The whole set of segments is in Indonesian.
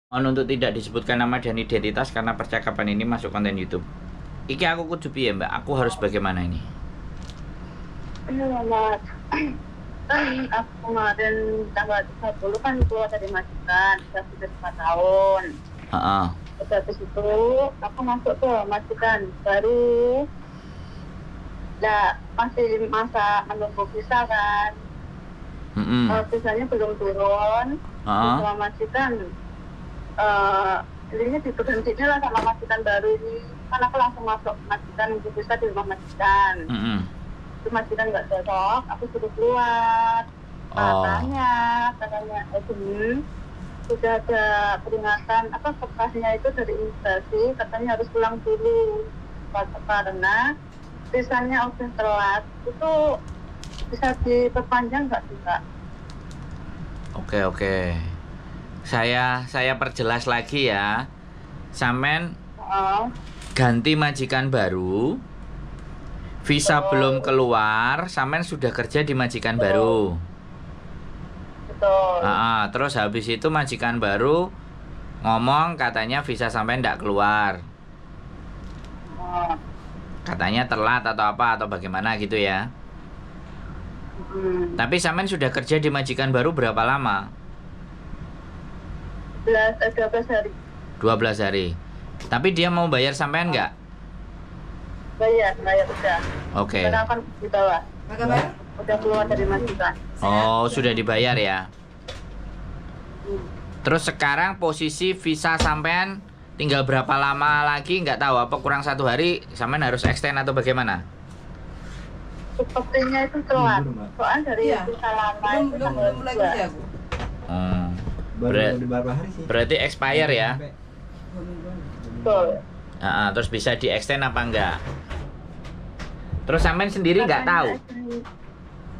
Untuk tidak disebutkan nama dan identitas karena percakapan ini masuk konten YouTube. Iki aku kudu piye, Mbak? Aku harus bagaimana ini? Mas, kan aku kemarin tanggal 30 kan keluar dari majikan, sudah 4 tahun. Heeh. Terus habis itu aku masuk ke majikan baru. Nah, masih masa menunggu visa kan. Visanya belum turun. Sama majikan ini diberhentinya lah sama majikan baru ini. Kan aku langsung masuk majikan, nunggu visa di rumah majikan. Itu majikan nggak cocok, aku suruh keluar. Katanya sudah ada peringatan apa kertasnya itu dari imigrasi, katanya harus pulang dulu karena visanya udah telat. Itu bisa diperpanjang nggak sih, Kak? Oke. Saya perjelas lagi ya. Sampean ganti majikan baru. Visa belum keluar, sampean sudah kerja di majikan baru. Betul. Terus habis itu majikan baru ngomong katanya visa sampean tidak keluar. Katanya telat atau apa atau bagaimana gitu ya. Tapi sampean sudah kerja di majikan baru berapa lama? 12 hari. 12 hari. Tapi dia mau bayar sampean nggak? Bayar udah. Oke. Karena kan di bawah. Udah keluar dari majikan. Oh, sudah dibayar ya. Terus sekarang posisi visa sampean tinggal berapa lama lagi nggak tahu, apa kurang 1 hari sampean harus extend atau bagaimana? Sepertinya itu telat. Soalnya dari visa lama itu tanggal 2. Berarti expire ya? Betul. Terus bisa di extend apa enggak? Terus sampean sendiri nggak tahu?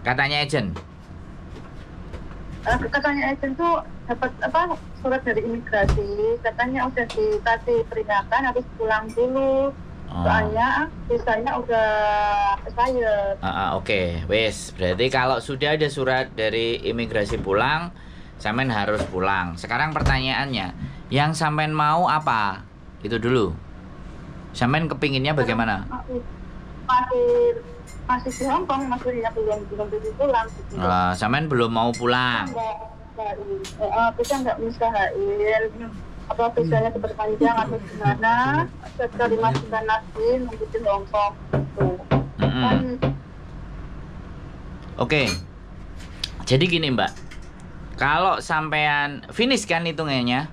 Katanya agent. Katanya agent tuh dapat apa surat dari imigrasi, katanya udah dikasih peringatan harus pulang dulu. Soalnya visanya udah expired. Oke. Wes, berarti kalau sudah ada surat dari imigrasi pulang, sampean harus pulang. Sekarang pertanyaannya, yang sampean mau apa? Itu dulu. Sampean kepinginnya bagaimana? Masih di Hongkong, masih belum pulang. Sampean belum mau pulang. Bisa nggak usahain apa visanya diperpanjang atau gimana? Dari majikan lagi nunggu di Hongkong gitu. Oke. Jadi gini, Mbak. Kalau sampean finish kan hitungannya?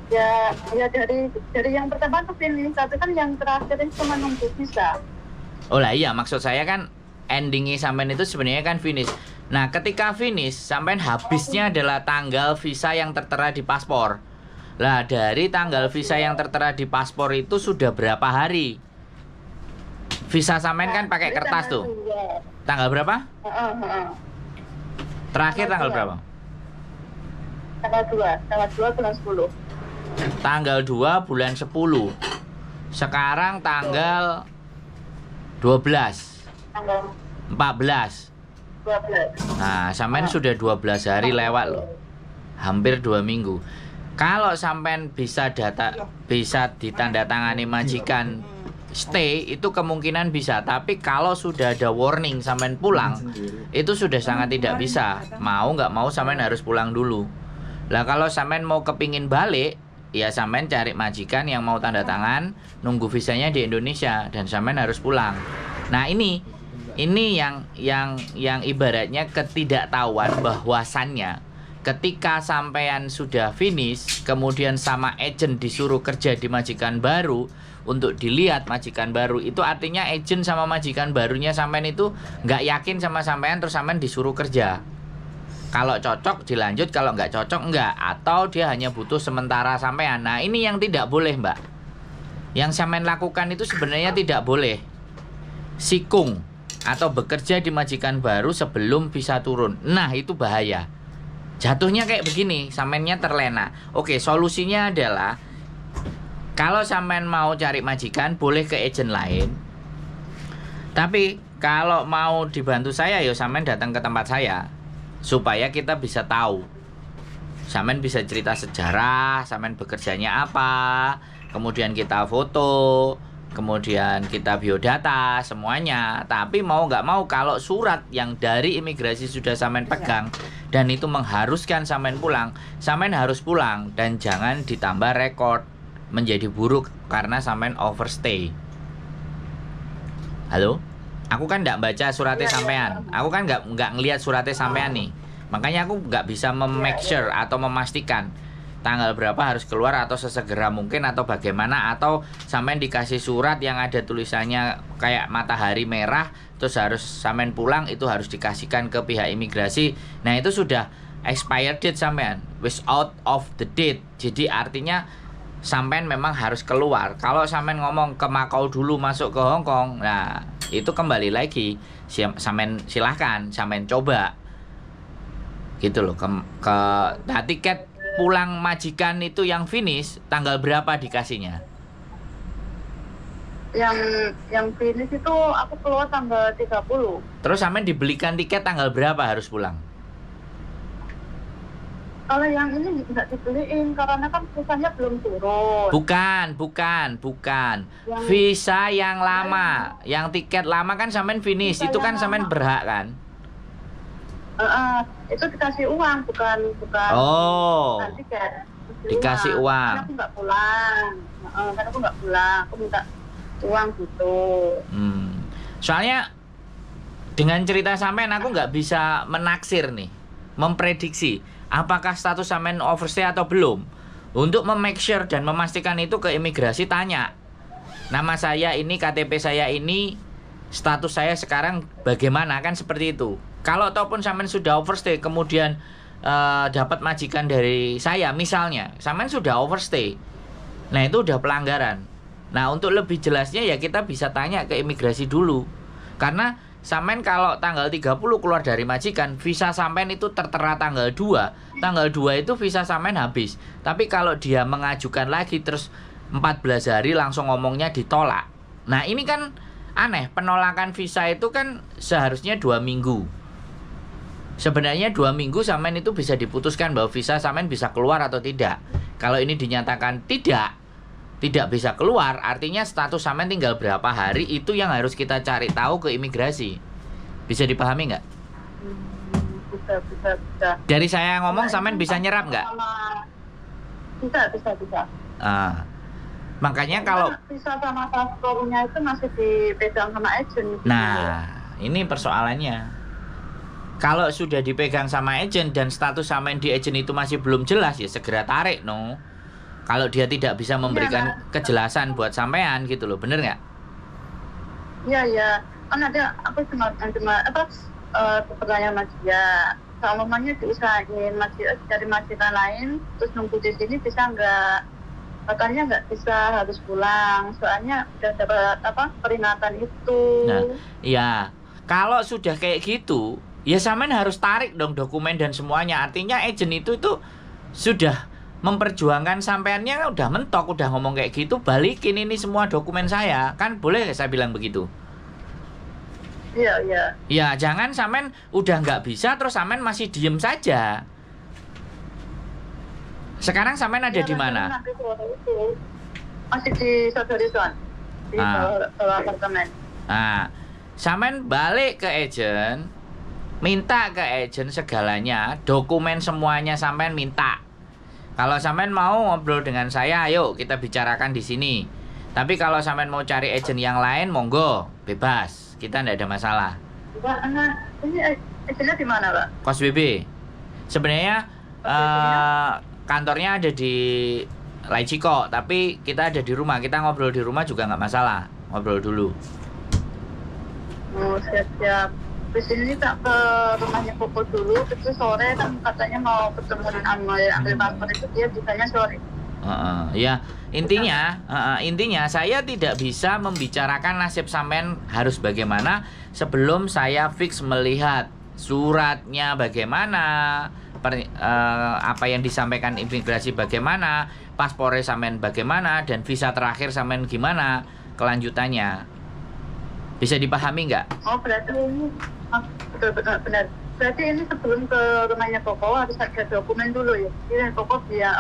Ya dari yang pertama tuh finish, tapi kan yang terakhir itu cuma nunggu visa. Oh lah iya, maksud saya kan endingnya sampean itu sebenarnya kan finish. Nah, ketika finish, sampean habisnya adalah tanggal visa yang tertera di paspor. Lah, dari tanggal visa yang tertera di paspor itu sudah berapa hari? Visa sampean kan pakai kertas tuh. Tanggal berapa? Terakhir tanggal berapa? Tanggal 2 bulan 10. Tanggal 2 bulan 10. Sekarang tanggal 12. Tanggal 14. 12. Nah, sampean sudah 12 hari lewat loh. Hampir 2 minggu. Kalau sampean bisa ditandatangani majikan stay, itu kemungkinan bisa. Tapi kalau sudah ada warning sampean pulang, itu sudah sangat tidak bisa. Mau nggak mau sampean harus pulang dulu. Lah kalau sampean mau kepingin balik, ya sampean cari majikan yang mau tanda tangan, nunggu visanya di Indonesia, dan sampean harus pulang. Nah ini yang ibaratnya ketidaktahuan bahwasannya ketika sampean sudah finish, kemudian sama agent disuruh kerja di majikan baru untuk dilihat majikan baru, itu artinya agent sama majikan barunya sampean itu nggak yakin sama sampean, terus sampean disuruh kerja. Kalau cocok dilanjut, kalau nggak cocok enggak, atau dia hanya butuh sementara sampean. Nah ini yang tidak boleh, Mbak. Yang sampean lakukan itu sebenarnya tidak boleh sikung atau bekerja di majikan baru sebelum bisa turun. Nah itu bahaya. Jatuhnya kayak begini, sampeannya terlena. Oke, solusinya adalah kalau sampean mau cari majikan, boleh ke agent lain. Tapi kalau mau dibantu saya, ya sampean datang ke tempat saya supaya kita bisa tahu Sampean bisa cerita sejarah, sampean bekerjanya apa, kemudian kita foto, kemudian kita biodata, semuanya. Tapi mau nggak mau kalau surat yang dari imigrasi sudah sampean pegang dan itu mengharuskan sampean pulang, sampean harus pulang dan jangan ditambah rekor menjadi buruk karena sampean overstay. Halo? Aku kan nggak baca suratnya sampean. Aku kan nggak ngelihat suratnya sampean nih. Makanya aku nggak bisa make sure atau memastikan tanggal berapa harus keluar atau sesegera mungkin atau bagaimana, atau sampean dikasih surat yang ada tulisannya kayak matahari merah terus harus sampean pulang, itu harus dikasihkan ke pihak imigrasi. Nah itu sudah expired date sampean, wis out of the date. Jadi artinya sampean memang harus keluar. Kalau sampean ngomong ke Makau dulu masuk ke Hong Kong, nah itu kembali lagi sampean silahkan sampean coba gitu loh nah tiket pulang majikan itu yang finish tanggal berapa dikasihnya? Yang finish itu aku keluar tanggal 30. Terus sampean dibelikan tiket tanggal berapa harus pulang? Kalau yang ini nggak dibeliin karena kan visanya belum turun. Bukan. Visa yang lama, yang tiket lama kan sampean finish, itu kan sampean berhak kan? Itu dikasih uang, bukan bukan tiket. Dikasih uang. Karena aku nggak pulang, aku minta uang gitu. Soalnya dengan cerita sampean aku nggak bisa menaksir nih, memprediksi apakah status sampean overstay atau belum. Untuk memake sure dan memastikan itu ke imigrasi tanya, nama saya ini, KTP saya ini, status saya sekarang bagaimana, kan seperti itu. Kalau ataupun sampean sudah overstay kemudian dapat majikan dari saya misalnya, sampean sudah overstay, nah itu udah pelanggaran. Nah untuk lebih jelasnya ya kita bisa tanya ke imigrasi dulu. Karena sampean kalau tanggal 30 keluar dari majikan, visa sampean itu tertera tanggal 2. Tanggal 2 itu visa sampean habis. Tapi kalau dia mengajukan lagi terus 14 hari langsung ngomongnya ditolak. Nah ini kan aneh, penolakan visa itu kan seharusnya 2 minggu. Sebenarnya 2 minggu sampean itu bisa diputuskan bahwa visa sampean bisa keluar atau tidak. Kalau ini dinyatakan tidak bisa keluar, artinya status sampean tinggal berapa hari, itu yang harus kita cari tahu ke imigrasi. Bisa dipahami nggak? Bisa. Dari saya ngomong sampean bisa nyerap nggak? Bisa. Makanya kalau visa sama paspornya itu masih dipegang sama agen. Nah, ini persoalannya. Kalau sudah dipegang sama agen dan status sampean di agen itu masih belum jelas, ya segera tarik no. Kalau dia tidak bisa memberikan kejelasan buat sampean gitu loh, bener nggak? Iya. Kan ada aku cuma pertanyaan sama dia. Seumumnya diusahain dari majikan lain, terus nunggu di sini bisa nggak? Katanya nggak bisa, harus pulang. Soalnya udah dapat peringatan itu. Nah, iya. Kalau sudah kayak gitu, ya sampean harus tarik dong dokumen dan semuanya. Artinya agen itu sudah memperjuangkan sampeannya, udah mentok, udah ngomong kayak gitu, balikin ini semua dokumen saya. Kan boleh saya bilang begitu? Iya. Ya, jangan sampean udah nggak bisa terus sampean masih diem saja. Sekarang sampean ada di mana? Masih di Sodorizon, di bawah apartemen. Nah, sampean balik ke agen, minta ke agen segalanya, dokumen semuanya sampean minta. Kalau sampean mau ngobrol dengan saya, ayo kita bicarakan di sini. Tapi kalau sampean mau cari agen yang lain, monggo, bebas. Kita tidak ada masalah. Ini agennya di mana, Pak? Kos BB. Sebenarnya kantornya ada di Laiciko, tapi kita ada di rumah. Kita ngobrol di rumah juga nggak masalah. Ngobrol dulu. Oh, siap. Terus ini tak ke rumahnya Koko dulu, terus sore kan katanya mau ketemu dengan ambil paspor itu, dia bisanya sore. Ya, intinya saya tidak bisa membicarakan nasib sampean harus bagaimana sebelum saya fix melihat suratnya bagaimana, apa yang disampaikan imigrasi bagaimana, paspornya sampean bagaimana, dan visa terakhir sampean gimana kelanjutannya. Bisa dipahami nggak? Oh, berarti ini benar. Berarti ini sebelum ke rumahnya Koko harus ada dokumen dulu ya. Ini Koko dia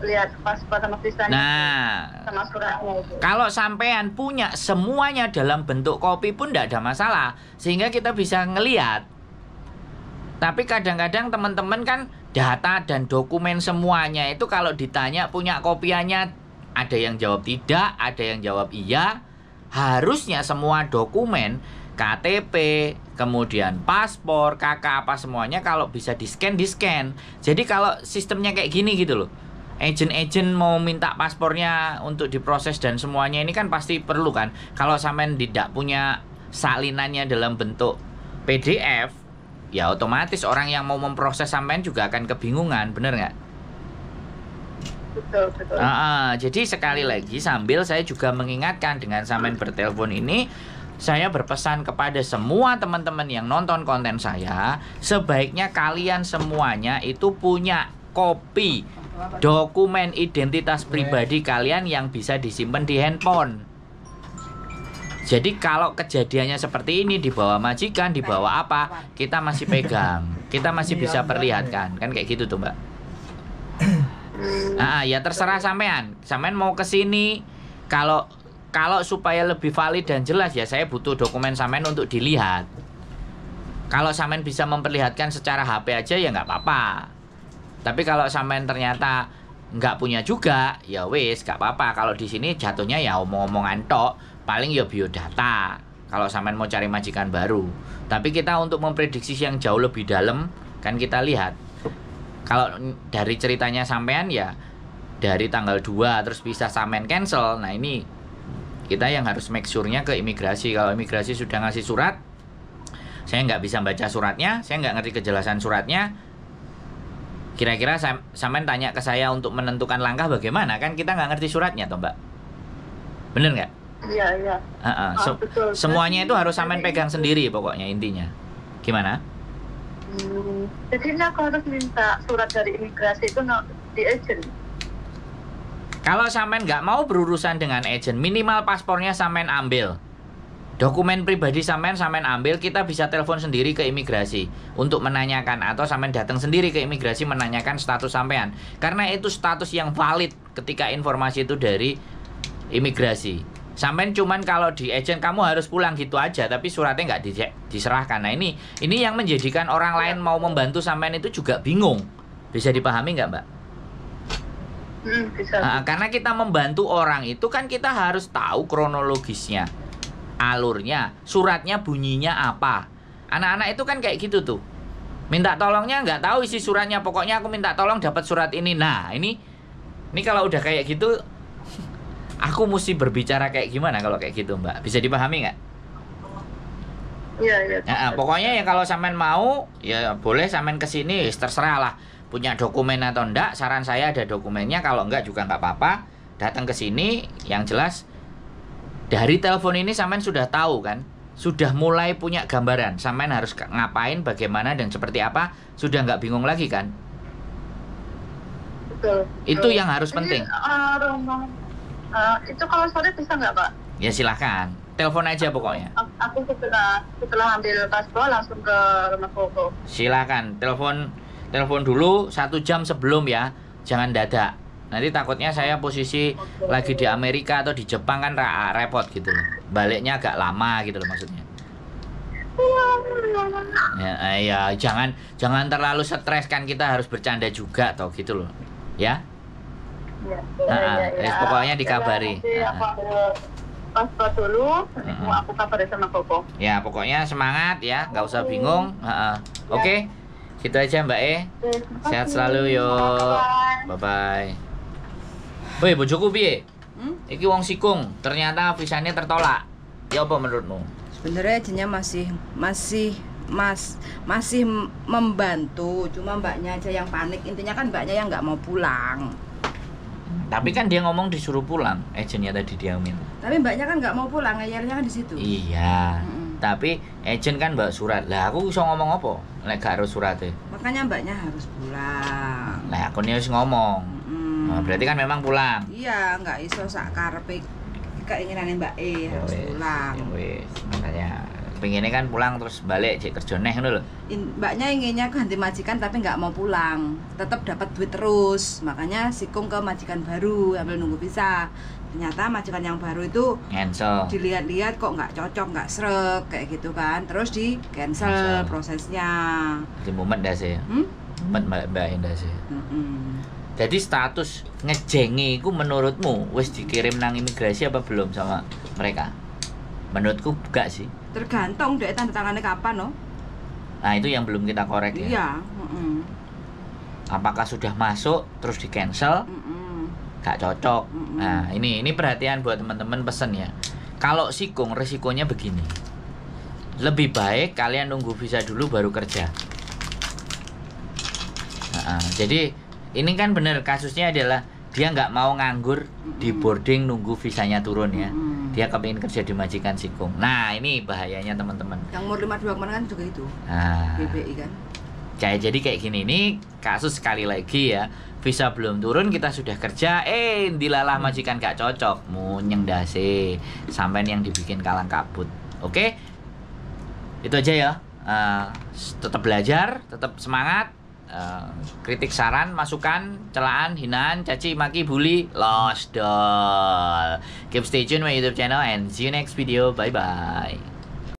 lihat paspor sama visanya. Nah, sama suratnya itu. kalau sampean punya semuanya dalam bentuk kopi pun tidak ada masalah, sehingga kita bisa ngelihat. Tapi kadang-kadang teman-teman kan data dan dokumen semuanya itu kalau ditanya punya kopiannya, ada yang jawab tidak, ada yang jawab iya. Harusnya semua dokumen, KTP, kemudian paspor, KK apa semuanya kalau bisa di-scan. Jadi kalau sistemnya kayak gini gitu loh. Agent mau minta paspornya untuk diproses dan semuanya ini kan pasti perlu kan. Kalau sampean tidak punya salinannya dalam bentuk PDF, ya otomatis orang yang mau memproses sampean juga akan kebingungan, bener nggak? Betul. Jadi sekali lagi sambil saya juga mengingatkan dengan sampean bertelepon ini, saya berpesan kepada semua teman-teman yang nonton konten saya, sebaiknya kalian semuanya itu punya kopi dokumen identitas pribadi kalian yang bisa disimpan di handphone. Jadi kalau kejadiannya seperti ini, dibawa majikan, dibawa apa, kita masih pegang, kita masih bisa perlihatkan, kan kayak gitu tuh Mbak. Ya terserah sampean mau kesini, kalau supaya lebih valid dan jelas ya saya butuh dokumen sampean untuk dilihat. Kalau sampean bisa memperlihatkan secara HP aja ya nggak apa-apa. Tapi kalau sampean ternyata nggak punya juga, ya wis nggak apa-apa. Kalau di sini jatuhnya ya omong-omongan tok, paling ya biodata. Kalau sampean mau cari majikan baru. Tapi kita untuk memprediksi yang jauh lebih dalam, kan kita lihat. Kalau dari ceritanya sampean ya dari tanggal 2 terus bisa sampean cancel. Nah ini kita yang harus make sure-nya ke imigrasi. Kalau imigrasi sudah ngasih surat, saya nggak bisa baca suratnya, saya nggak ngerti kejelasan suratnya. Kira-kira sampean tanya ke saya untuk menentukan langkah bagaimana, kan kita nggak ngerti suratnya toh Mbak, bener nggak? Iya. Betul. Semuanya itu harus sampean pegang sendiri pokoknya intinya. Gimana? Jadi aku harus minta surat dari imigrasi itu di agent. Kalau sampean nggak mau berurusan dengan agent, minimal paspornya sampean ambil. Dokumen pribadi sampean ambil, kita bisa telepon sendiri ke imigrasi untuk menanyakan, atau sampean datang sendiri ke imigrasi menanyakan status sampean. Karena itu status yang valid ketika informasi itu dari imigrasi. Sampean cuman kalau di agent kamu harus pulang gitu aja, tapi suratnya nggak diserahkan. Nah ini yang menjadikan orang lain mau membantu sampean itu juga bingung. Bisa dipahami nggak Mbak? Bisa. Karena kita membantu orang itu kan kita harus tahu kronologisnya, alurnya, suratnya bunyinya apa. Anak-anak itu kan kayak gitu tuh. Minta tolongnya nggak tahu isi suratnya, pokoknya aku minta tolong dapat surat ini. Nah ini kalau udah kayak gitu, aku mesti berbicara kayak gimana kalau kayak gitu Mbak? Bisa dipahami nggak? Iya. Pokoknya ya kalau sampean mau, ya boleh sampean kesini, terserah lah. Punya dokumen atau enggak, saran saya ada dokumennya. Kalau enggak juga nggak apa-apa. Datang ke sini, yang jelas dari telepon ini sampean sudah tahu kan? Sudah mulai punya gambaran. Sampean harus ngapain, bagaimana, dan seperti apa. Sudah nggak bingung lagi kan? Betul. Itu yang harus penting. Itu kalau sore bisa nggak Pak? Ya silahkan. Telepon aja pokoknya. Aku setelah ambil paspor langsung ke rumah Koko. Silahkan. Telepon dulu 1 jam sebelum ya. Jangan dadak. Nanti takutnya saya posisi lagi di Amerika atau di Jepang kan repot gitu loh. Baliknya agak lama gitu loh maksudnya. Ya jangan terlalu stres kan, kita harus bercanda juga toh gitu loh. Ya. Pokoknya dikabari. Aku ambil paspor dulu, aku kabari sama Koko. Ya pokoknya semangat ya, nggak usah bingung. Oke. Gitu aja Mbak E. Sehat selalu yo. Bye. Woi, bojoku piye? Iki wong sikung, ternyata visanya tertolak. Ya apa menurutmu? Sebenarnya agennya masih membantu, cuma mbaknya aja yang panik. Intinya kan mbaknya yang nggak mau pulang. Tapi kan dia ngomong disuruh pulang, agennya tadi diamin. Tapi mbaknya kan nggak mau pulang, ngeyelnya kan di situ. Iya. Tapi agent kan mbak surat. Lah aku bisa ngomong apa? Lek gak harus suratnya. Makanya mbaknya harus pulang. Lah aku nih harus ngomong. Nah, berarti kan memang pulang. Iya, nggak iso sak karepe keinginannya Mbak E harus pulang. Ya wis, makanya pengennya kan pulang terus balik cek kerja neh ngono lho. Mbaknya inginnya ganti majikan tapi nggak mau pulang, tetap dapat duit terus. Makanya sikung ke majikan baru sambil nunggu visa. Ternyata majikan yang baru itu Cancel. dilihat-lihat kok nggak cocok, nggak srek kayak gitu kan, terus di cancel prosesnya. Di mumet dah sih. Mumet Mbak Indah sih. Jadi status ngejengi itu menurutmu wis dikirim nang imigrasi apa belum sama mereka? Menurutku enggak sih. Tergantung deh tanda tangannya kapan loh. Nah itu yang belum kita korek ya. Iya. Apakah sudah masuk terus di cancel? Gak cocok. Nah ini perhatian buat teman-teman pesen ya. Kalau sikung resikonya begini. Lebih baik kalian nunggu visa dulu baru kerja. Jadi ini kan bener kasusnya adalah dia nggak mau nganggur di boarding nunggu visanya turun ya. Dia kepingin kerja di majikan sikung. Nah ini bahayanya teman-teman. Yang umur 52 kemarin kan juga itu. Nah, BPI kan. Jadi kayak gini, ini kasus sekali lagi ya. Visa belum turun kita sudah kerja, dilalah majikan gak cocok, munyeng dasi, sampai yang dibikin kalang kabut. Oke, itu aja ya. Tetap belajar, tetap semangat. Kritik, saran, masukan, celaan, hinaan, caci, maki, bully, lost doll. Keep stay tune my YouTube channel and see you next video. Bye bye.